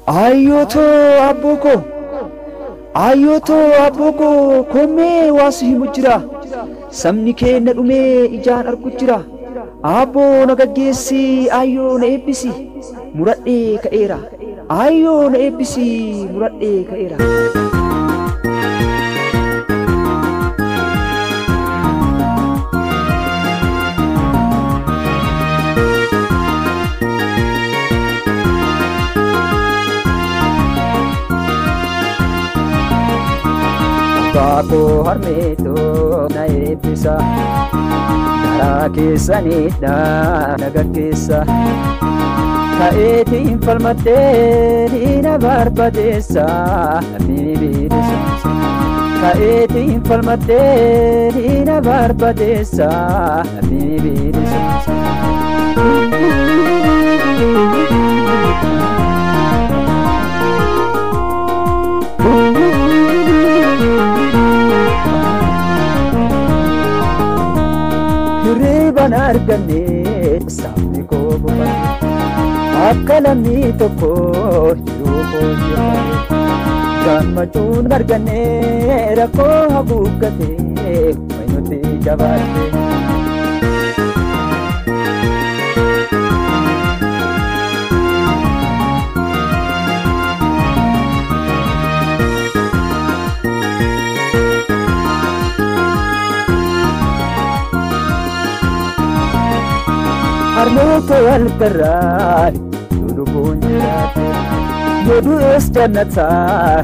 Ayoto aboko kome wasi himujira samni ke na dume ijan argujira abo nagagesi ayo na ebisi muradde ka era ayo na ebisi muradde ka era Aku harmeto na ebisa dara kesanida nagakesa kaeti infalmate ina barbadesa amibirisa kaeti infalmate ina barbadesa amibirisa Argane sabni ko bubani akkalami tokko jiru ko gammachun argane rakko haguggate mayuti jabaate Armoto al-Karai, Dudu Bunjirate, Yodu Estanata,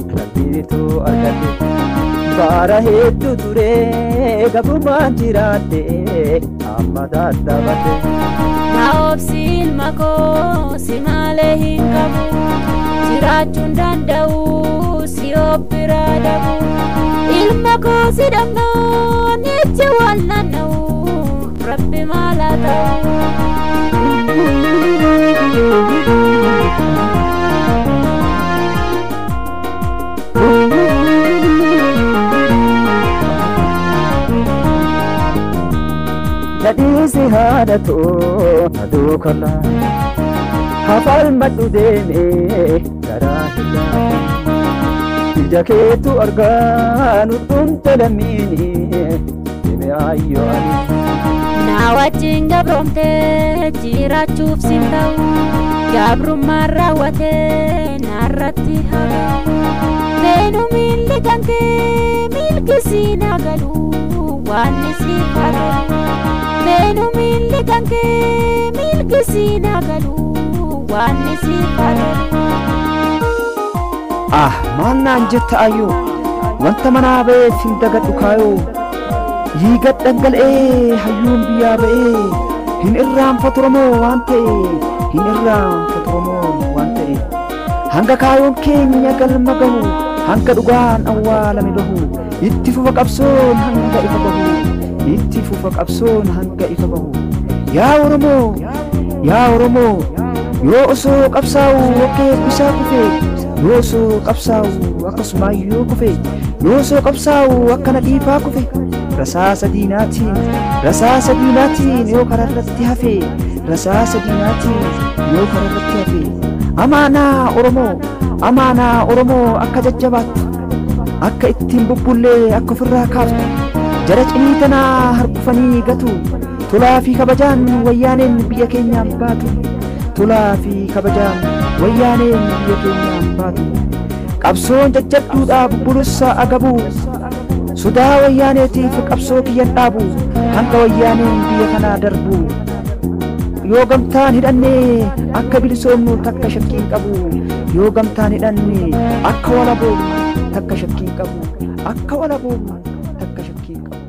Trapitu Argate, Barahetu Ture, Gabumanjirate, Amadata Bate. Naob silmako, simale hinkabu, Sirachun dandau, siopiradabu, Ilmako sidamno, Niche wallanau, Rabbi malatau. Jadi sihadato adukala hafal madu deme karahila jaketu arganu tuntelamini deme ayyani Nawajin gabromte jirachuf sintau gabru marawate narrati haga benu milli kanke milki sinagalu wani sifatu benu milli kanke milki sinagalu wani sifatu manna anjetta ayo wanta manabe sindagadu kayo Yigat dangal hayun biya be hin irram fatoromo wante hin irram fatoromo wante hanga kayon kenya galmagahu hanga dugan awala midahu ittifu faqabson hanga ifabahu ittifu faqabson hanga ifabahu ya oromo yo oso qabsaw oke bisa kufe yo so qabsaw akasmayo kufe yo so qabsaw akana difa kufe Rasasa dinatin yo kararratti hafe rasasa dinatin yo kararratti hafe amana oromo akka jajjabaattu akka ittiin bubbulle akka ofirraa kaaftu jara ciniitana harkufanii gatu tolaa fi kabajaan wayyaaneen biyya keenyaan baatu tolaa fi kabajaan wayyaaneen biyya keenyaan baatu qabsoon jajjabduudha bubbulussa agabu Sudah wayyaneetiif qabsoo kiyyan dhaabu hanga wayyaaneen biyya kanaa darbu yoo gamtaan hidhanne akka bilisoomnu takka shakkiin qabu yoo gamtaan hidhanne akka walaboomnu takka shakkiin qabu akka walaboomnu takka shakkiin qabu